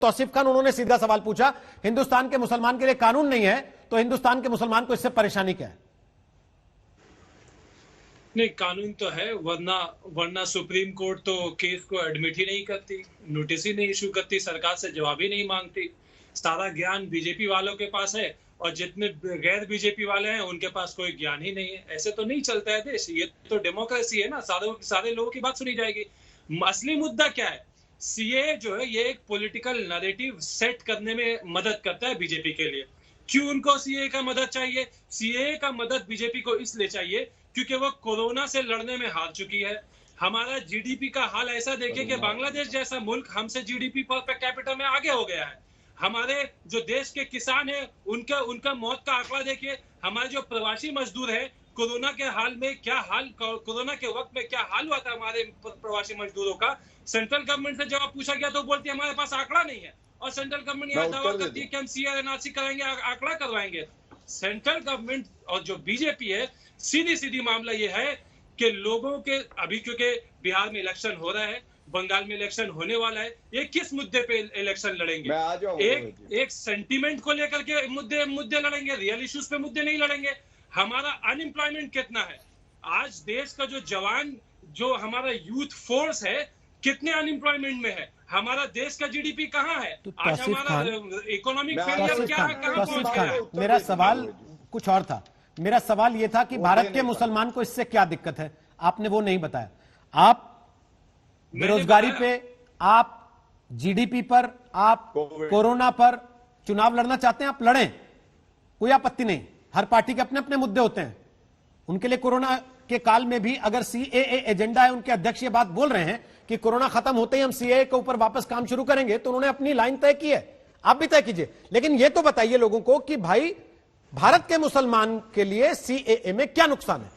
तौसीफ खान उन्होंने सीधा सवाल पूछा, हिंदुस्तान के मुसलमान के लिए कानून नहीं है तो हिंदुस्तान के मुसलमान को इससे परेशानी क्या है? नहीं, कानून तो है, वरना सुप्रीम कोर्ट तो केस को एडमिट ही नहीं करती, नोटिस ही नहीं इशू करती, सरकार से जवाब ही नहीं मांगती। सारा ज्ञान बीजेपी वालों के पास है और जितने गैर बीजेपी वाले हैं उनके पास कोई ज्ञान ही नहीं है। ऐसे तो नहीं चलता है देश, ये तो डेमोक्रेसी है ना, सारे लोगों की बात सुनी जाएगी। असली मुद्दा क्या है? सीए जो है ये एक पॉलिटिकल नैरेटिव सेट करने में मदद करता है बीजेपी के लिए। क्यों उनको सीए का मदद चाहिए? सीए का मदद बीजेपी को इसलिए चाहिए क्योंकि वो कोरोना से लड़ने में हार चुकी है। हमारा जीडीपी का हाल ऐसा देखिए कि बांग्लादेश जैसा मुल्क हमसे जीडीपी पर कैपिटा में आगे हो गया है। हमारे जो देश के किसान हैं उनका मौत का आंकड़ा देखिए। हमारे जो प्रवासी मजदूर हैं, कोरोना के हाल में क्या हाल, कोरोना के वक्त में क्या हाल हुआ था हमारे प्रवासी मजदूरों का। सेंट्रल गवर्नमेंट से जब पूछा गया तो बोलती है हमारे पास आंकड़ा नहीं है, और सेंट्रल गवर्नमेंट यहाँ दावा करती है कि हम सीआरएनआरसी कराएंगे, आंकड़ा करवाएंगे। सेंट्रल गवर्नमेंट और जो बीजेपी है, सीधी मामला ये है कि लोगों के अभी, क्योंकि बिहार में इलेक्शन हो रहा है, बंगाल में इलेक्शन होने वाला है, ये किस मुद्दे पे इलेक्शन लड़ेंगे? एक सेंटीमेंट को लेकर के मुद्दे लड़ेंगे, रियल इश्यूज पे मुद्दे नहीं लड़ेंगे। हमारा अनएम्प्लॉयमेंट कितना है आज? देश का जो जवान, जो हमारा यूथ फोर्स है, कितने अनएम्प्लॉयमेंट में है? हमारा देश का जीडीपी कहाँ है? तो आज हमारा इकोनॉमिक फेलियर क्या है, कहाँ पहुंच गया है? मेरा सवाल कुछ और था। मेरा सवाल यह था कि भारत के मुसलमान को इससे क्या दिक्कत है, आपने वो नहीं बताया। आप बेरोजगारी पे, आप जीडीपी पर, आप कोरोना पर चुनाव लड़ना चाहते हैं, आप लड़ें, कोई आपत्ति नहीं। हर पार्टी के अपने अपने मुद्दे होते हैं। उनके लिए कोरोना के काल में भी अगर सीएए एजेंडा है, उनके अध्यक्ष ये बात बोल रहे हैं कि कोरोना खत्म होते ही हम सीएए के ऊपर वापस काम शुरू करेंगे, तो उन्होंने अपनी लाइन तय की है, आप भी तय कीजिए। लेकिन ये तो बताइए लोगों को कि भाई भारत के मुसलमान के लिए सीएए में क्या नुकसान है?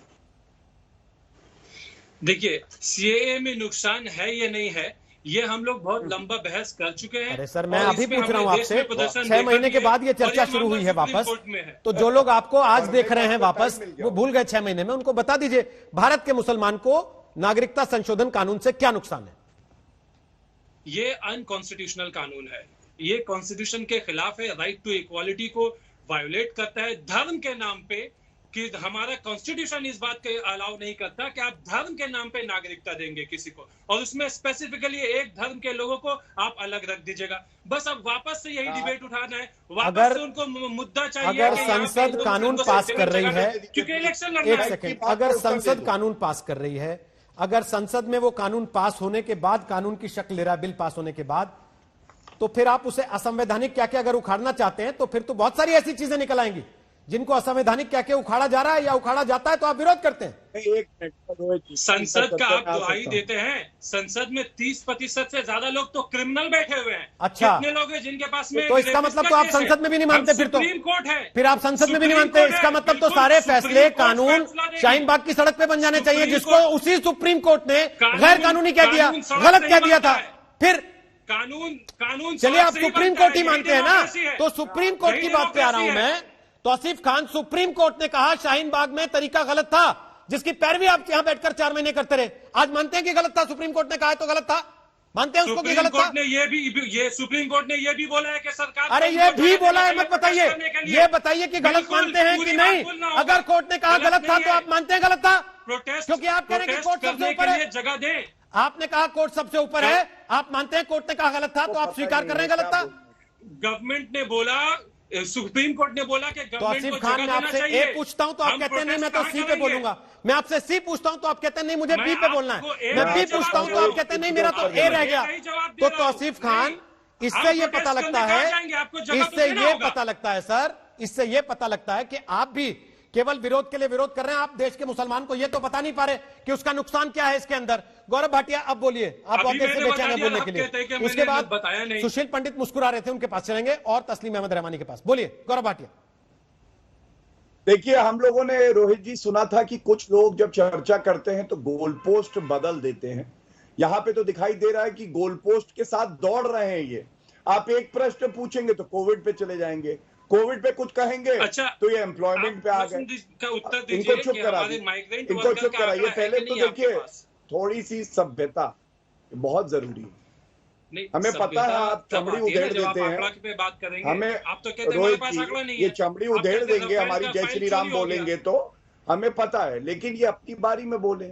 देखिए, सीएए में नुकसान है या नहीं है, ये हम लोग बहुत लंबा बहस कर चुके हैं। अरे सर, मैं अभी पूछ रहा हूं आपसे, 6 महीने के बाद ये चर्चा शुरू हुई है वापस, तो जो लोग आपको आज देख रहे हैं वापस, वो भूल गए 6 महीने में, उनको बता दीजिए भारत के मुसलमान को नागरिकता संशोधन कानून से क्या नुकसान है? ये अनकॉन्स्टिट्यूशनल कानून है, ये कॉन्स्टिट्यूशन के खिलाफ है, राइट टू इक्वालिटी को वायोलेट करता है धर्म के नाम पे, कि हमारा कॉन्स्टिट्यूशन इस बात के अलाउ नहीं करता कि आप धर्म के नाम पे नागरिकता देंगे किसी को, और उसमें स्पेसिफिकली एक धर्म के लोगों को आप अलग रख दीजिएगा। बस अब वापस से यही डिबेट उठाना है, वापस से उनको मुद्दा चाहिए। अगर संसद कानून पास कर रही है, क्योंकि इलेक्शन लड़ना है। एक सेकंड, अगर संसद कानून पास कर रही है, अगर संसद में वो कानून पास होने के बाद, कानून की शक्ल ले रहा है बिल पास होने के बाद, तो फिर आप उसे असंवैधानिक क्या क्या अगर उखाड़ना चाहते हैं, तो फिर तो बहुत सारी ऐसी चीजें निकल आएंगी जिनको असंवैधानिक क्या क्या उखाड़ा जा रहा है या उखाड़ा जाता है, तो आप विरोध करते हैं। संसद का आप दुहाई देते हैं, संसद में 30% से ज्यादा लोग तो क्रिमिनल बैठे हुए हैं। अच्छा, कितने लोग हैं जिनके पास में, तो इसका मतलब तो आप संसद में भी नहीं मानते, फिर तो सुप्रीम कोर्ट है, फिर आप संसद में भी नहीं मानते। इसका मतलब तो सारे फैसले, कानून शाहीन बाग की सड़क पे बन जाने चाहिए, जिसको उसी सुप्रीम कोर्ट ने गैर कानूनी कह दिया, गलत कह दिया था। फिर कानून चलिए, आप सुप्रीम कोर्ट ही मानते हैं ना, तो सुप्रीम कोर्ट की बात पे आ रहा हूं मैं। तौसीफ खान, सुप्रीम कोर्ट ने कहा शाहीन बाग में तरीका गलत था, जिसकी पैरवी आप यहां बैठकर 4 महीने करते रहे। आज मानते हैं कि गलत था? सुप्रीम कोर्ट ने कहा है तो गलत था, मानते हैं उसको कि गलत था? सुप्रीम कोर्ट ने ये भी बोला है कि सरकार, अरे ये भी बोला है, मत बताइए, ये बताइए कि गलत मानते हैं कि नहीं। अगर कोर्ट ने कहा गलत था तो आप मानते हैं गलत था, क्योंकि आप कह रहे हैं कि कोर्ट सबसे ऊपर है। जगह दे, आपने कहा कोर्ट सबसे ऊपर है, आप मानते हैं कोर्ट ने कहा गलत था, तो आप स्वीकार कर रहे हैं गलत था। गवर्नमेंट ने बोला, सुप्रीम कोर्ट ने बोला कि गवर्नमेंट को जगह देना चाहिए। ए पूछता हूं तो आप कहते हैं नहीं, मैं तो सी पे बोलूंगा। मैं आपसे सी पूछता हूं तो आप कहते हैं नहीं, मुझे बी पे बोलना है। मैं बी पूछता हूं तो आप कहते हैं नहीं, मेरा तो ए रह गया। तो तौसीफ खान, इससे ये पता लगता है, इससे ये पता लगता है सर, इससे ये पता लगता है कि आप भी केवल विरोध के लिए विरोध कर रहे हैं। आप देश के मुसलमान को ये तो बता नहीं पा रहे कि उसका नुकसान क्या है इसके अंदर। गौरव भाटिया, अब बोलिए, आप बहुत देर से बेचैन हैं बोलने के लिए। उसके बाद सुशील पंडित मुस्कुरा रहे थे, उनके पास चलेंगे, और तस्लीम अहमद रहमानी के पास। बोलिए गौरव भाटिया। देखिए, हम लोगों ने, रोहित जी, सुना था कि कुछ लोग जब चर्चा करते हैं तो गोल पोस्ट बदल देते हैं। यहां पे तो दिखाई दे रहा है कि गोल पोस्ट के साथ दौड़ रहे हैं ये। आप एक प्रश्न पूछेंगे तो कोविड पे चले जाएंगे, कोविड पे कुछ कहेंगे, अच्छा, तो ये एम्प्लॉयमेंट पे आ गए। इनको चुप कराइए, इनको चुप कराइए। पहले तो देखिए, थोड़ी सी सभ्यता बहुत जरूरी है। नहीं, हमें पता है सभ्यता आप तब चमड़ी आती है ना उधेड़ जब आप देते आंकड़ा हैं। पे बात करेंगे। हमें आप तो कहते हैं हमारे रोहित पास जी, आंकड़ा नहीं ये है। चमड़ी आप उधेड़ कहते हैं देंगे, राफेल हमारी का जय फाइल श्री चोरी राम हो गया। बोलेंगे तो हमें पता है, लेकिन ये अपनी बारी में बोले।